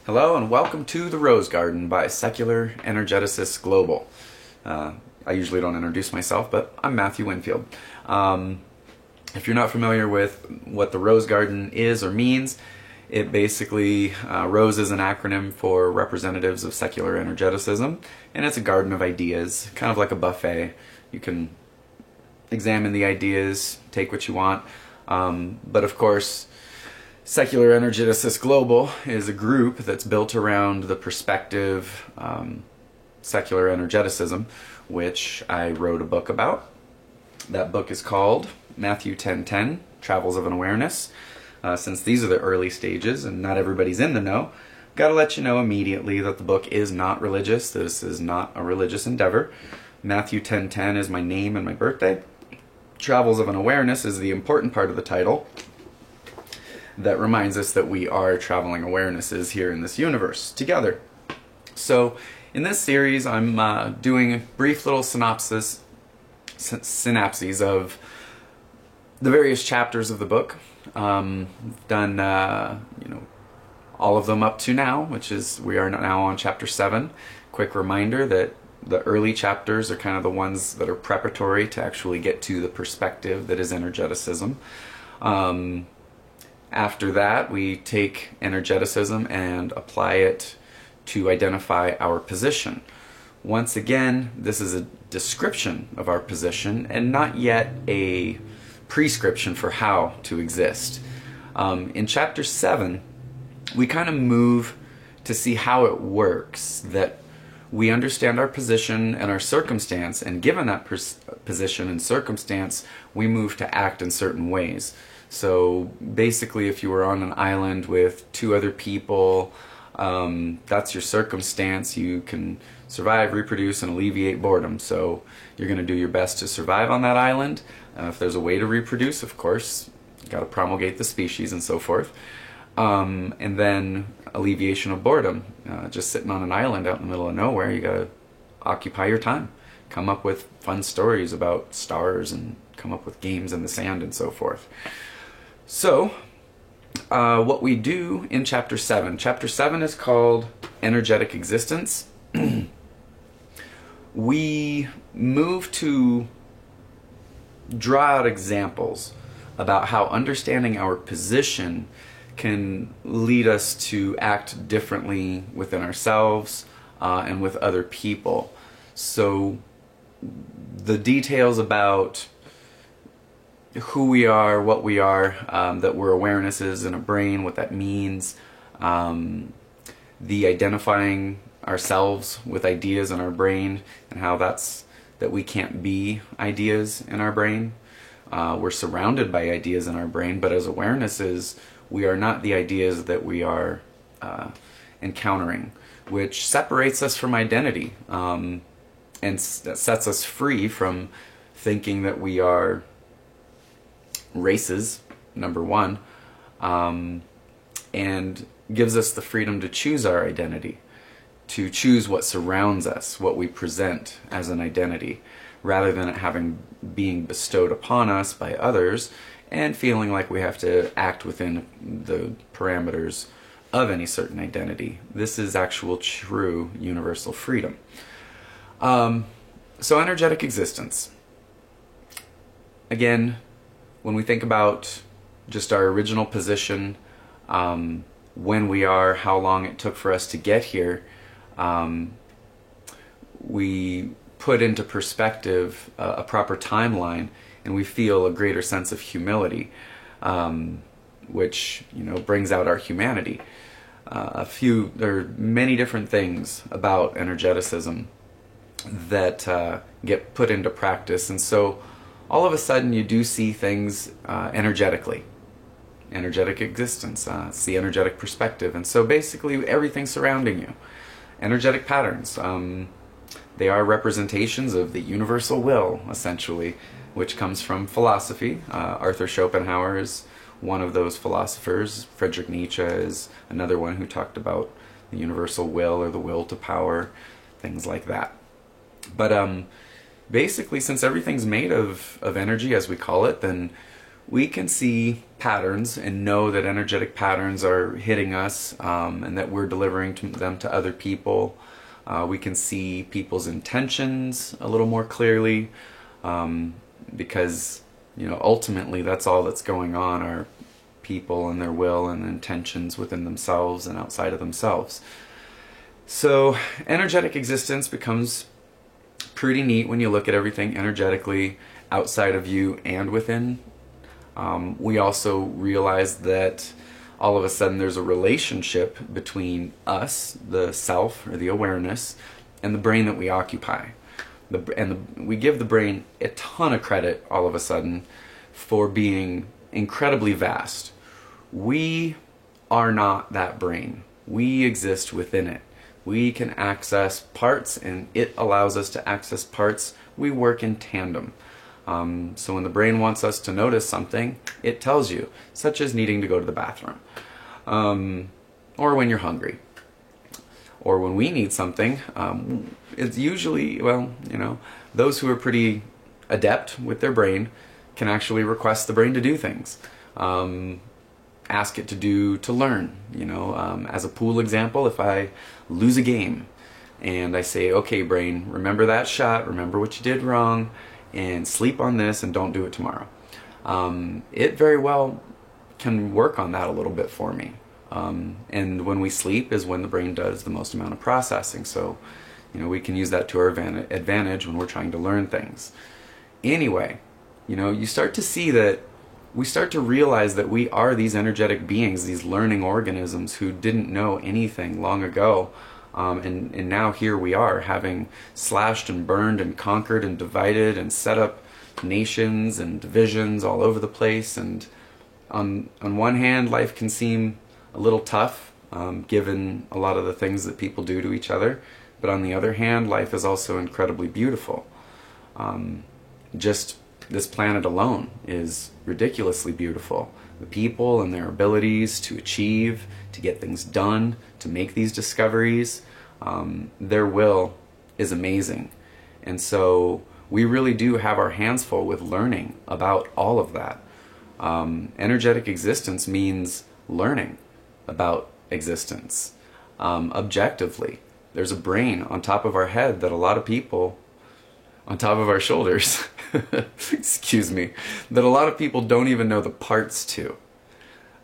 Hello and welcome to The Rose Garden by Secular Energeticists Global. I usually don't introduce myself, but I'm Matthew Winfield. If you're not familiar with what the Rose Garden is or means, it basically, ROSE is an acronym for Representatives of Secular Energeticism, and it's a garden of ideas, kind of like a buffet. You can examine the ideas, take what you want, but of course, Secular Energeticists Global is a group that's built around the perspective secular energeticism, which I wrote a book about. That book is called Matthew 10:10, Travels of an Awareness. Since these are the early stages and not everybody's in the know, gotta let you know immediately that the book is not religious. This is not a religious endeavor. Matthew 10:10 is my name and my birthday. Travels of an Awareness is the important part of the title that reminds us that we are traveling awarenesses here in this universe together. So in this series I'm doing brief little synapses of the various chapters of the book. I've done all of them up to now, which is we are now on chapter 7. Quick reminder that the early chapters are kind of the ones that are preparatory to actually get to the perspective that is energeticism. After that, we take energeticism and apply it to identify our position. Once again, this is a description of our position and not yet a prescription for how to exist. In chapter 7, we kind of move to see how it works, that we understand our position and our circumstance, and given that position and circumstance, we move to act in certain ways. So basically, if you were on an island with two other people, that's your circumstance. You can survive, reproduce, and alleviate boredom. So you're going to do your best to survive on that island. If there's a way to reproduce, of course, you got to promulgate the species and so forth. And then alleviation of boredom. Just sitting on an island out in the middle of nowhere, you got to occupy your time. Come up with fun stories about stars and come up with games in the sand and so forth. So, what we do in chapter 7 is called Energetic Existence. We move to draw out examples about how understanding our position can lead us to act differently within ourselves and with other people. So, the details about who we are, what we are, that we're awarenesses in a brain, what that means, the identifying ourselves with ideas in our brain, and how that we can't be ideas in our brain. We're surrounded by ideas in our brain, but as awarenesses, we are not the ideas that we are encountering, which separates us from identity, and sets us free from thinking that we are races, number one, and gives us the freedom to choose our identity, to choose what surrounds us, what we present as an identity, rather than it being bestowed upon us by others and feeling like we have to act within the parameters of any certain identity. This is actual true universal freedom. So energetic existence. Again, when we think about just our original position, when we are, how long it took for us to get here, we put into perspective a proper timeline, and we feel a greater sense of humility, which brings out our humanity. There are many different things about energeticism that get put into practice, and so all of a sudden you do see things energetically. Energetic existence, it's the energetic perspective, and so basically everything surrounding you. Energetic patterns, they are representations of the universal will, essentially, which comes from philosophy. Arthur Schopenhauer is one of those philosophers. Friedrich Nietzsche is another one who talked about the universal will or the will to power, things like that. But basically, since everything's made of energy, as we call it, then we can see patterns and know that energetic patterns are hitting us, and that we're delivering them to other people. We can see people's intentions a little more clearly, because ultimately that's all that's going on, are people and their will and intentions within themselves and outside of themselves. So energetic existence becomes pretty neat when you look at everything energetically outside of you and within. We also realize that all of a sudden there's a relationship between us, the self or the awareness, and the brain that we occupy. We give the brain a ton of credit all of a sudden for being incredibly vast. We are not that brain. We exist within it. We can access parts, and it allows us to access parts. We work in tandem. So when the brain wants us to notice something, it tells you, such as needing to go to the bathroom, or when you're hungry, or when we need something. It's usually, those who are pretty adept with their brain can actually request the brain to do things, ask it to learn. As a pool example, if I lose a game and I say, okay brain, remember that shot, remember what you did wrong, and sleep on this and don't do it tomorrow. It very well can work on that a little bit for me. And when we sleep is when the brain does the most amount of processing. So, we can use that to our advantage when we're trying to learn things. Anyway, you start to see that we start to realize that we are these energetic beings, these learning organisms who didn't know anything long ago. And now here we are, having slashed and burned and conquered and divided and set up nations and divisions all over the place. And on one hand, life can seem a little tough, given a lot of the things that people do to each other. But on the other hand, life is also incredibly beautiful. Just this planet alone is ridiculously beautiful. The people and their abilities to achieve, to get things done, to make these discoveries, their will is amazing. And so we really do have our hands full with learning about all of that. Energetic existence means learning about existence objectively. There's a brain on top of our head that a lot of people, on top of our shoulders, excuse me, that a lot of people don't even know the parts to.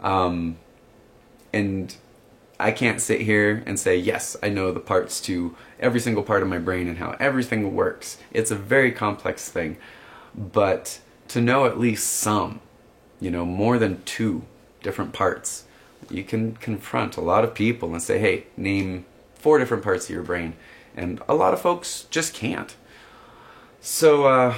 And I can't sit here and say, yes, I know the parts to every single part of my brain and how everything works. It's a very complex thing. But to know at least some, more than 2 different parts, you can confront a lot of people and say, hey, name 4 different parts of your brain. And a lot of folks just can't. So,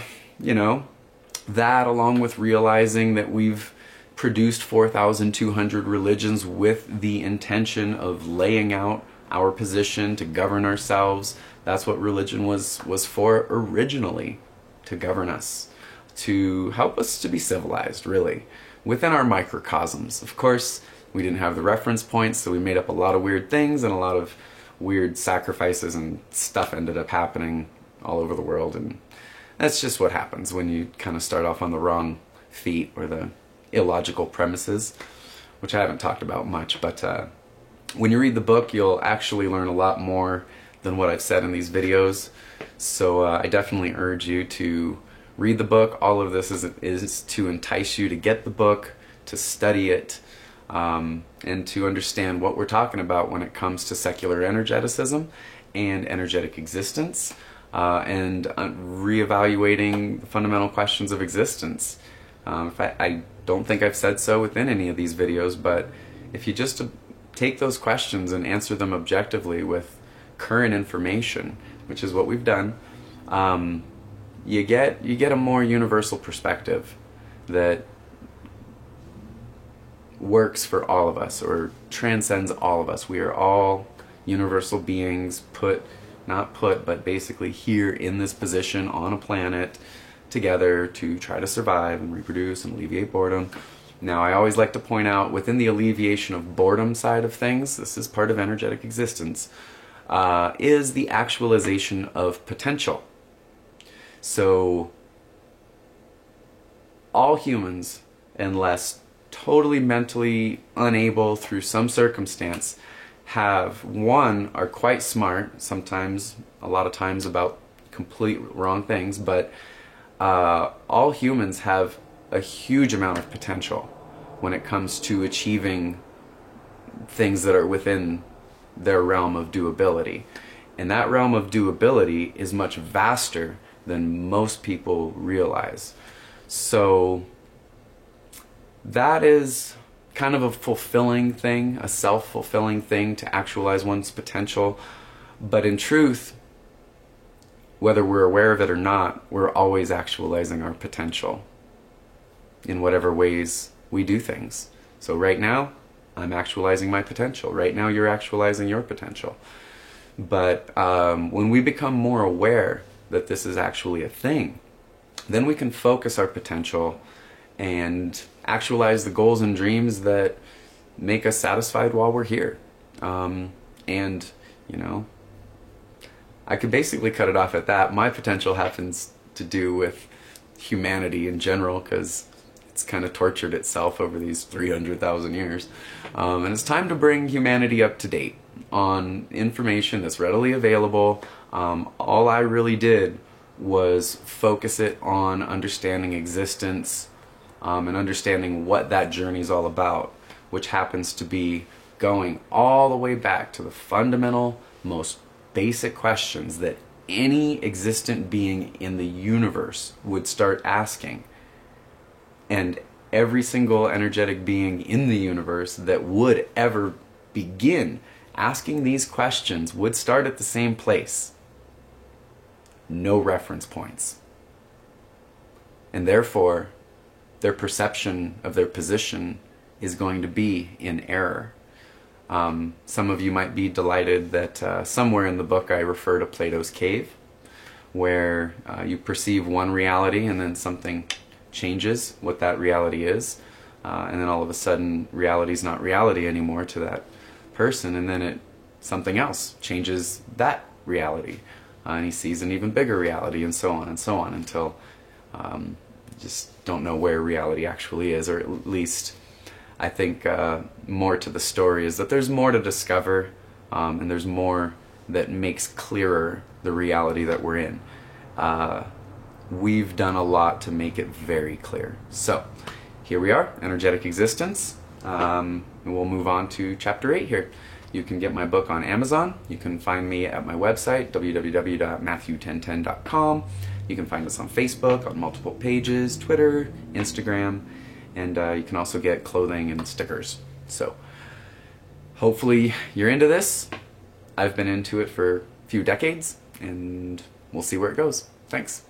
that along with realizing that we've produced 4,200 religions with the intention of laying out our position to govern ourselves. That's what religion was for originally, to govern us, to help us to be civilized, really, within our microcosms. Of course, we didn't have the reference points, so we made up a lot of weird things, and a lot of weird sacrifices and stuff ended up happening all over the world. And that's just what happens when you kind of start off on the wrong feet, or the illogical premises, which I haven't talked about much. But when you read the book, you'll actually learn a lot more than what I've said in these videos. So I definitely urge you to read the book. All of this is to entice you to get the book, to study it, and to understand what we're talking about when it comes to secular energeticism and energetic existence, and reevaluating the fundamental questions of existence. I don't think I've said so within any of these videos, but if you just take those questions and answer them objectively with current information, which is what we've done, you get a more universal perspective that works for all of us, or transcends all of us. We are all universal beings, but basically here in this position on a planet together to try to survive and reproduce and alleviate boredom. Now, I always like to point out, within the alleviation of boredom side of things, this is part of energetic existence, is the actualization of potential. So all humans unless totally mentally unable through some circumstance, are quite smart, sometimes, a lot of times about complete wrong things, but all humans have a huge amount of potential when it comes to achieving things that are within their realm of doability. And that realm of doability is much vaster than most people realize. So that is kind of a fulfilling thing, a self-fulfilling thing, to actualize one's potential. But in truth, whether we're aware of it or not, we're always actualizing our potential in whatever ways we do things. So right now, I'm actualizing my potential. Right now, you're actualizing your potential. But when we become more aware that this is actually a thing, then we can focus our potential and actualize the goals and dreams that make us satisfied while we're here. And, you know, I could basically cut it off at that. My potential happens to do with humanity in general, because it's kind of tortured itself over these 300,000 years. And it's time to bring humanity up to date on information that's readily available. All I really did was focus it on understanding existence, and understanding what that journey is all about, which happens to be going all the way back to the fundamental, most basic questions that any existent being in the universe would start asking. And every single energetic being in the universe that would ever begin asking these questions would start at the same place. No reference points. And therefore, their perception of their position is going to be in error. Some of you might be delighted that somewhere in the book I refer to Plato's cave, where you perceive one reality and then something changes what that reality is, and then all of a sudden reality's not reality anymore to that person, and then something else changes that reality, and he sees an even bigger reality, and so on until you just don't know where reality actually is. Or at least I think more to the story is that there's more to discover, and there's more that makes clearer the reality that we're in. We've done a lot to make it very clear. So here we are, energetic existence, and we'll move on to chapter 8 here. You can get my book on Amazon. You can find me at my website, www.matthew1010.com. You can find us on Facebook, on multiple pages, Twitter, Instagram, and you can also get clothing and stickers. So hopefully you're into this. I've been into it for a few decades, and we'll see where it goes. Thanks.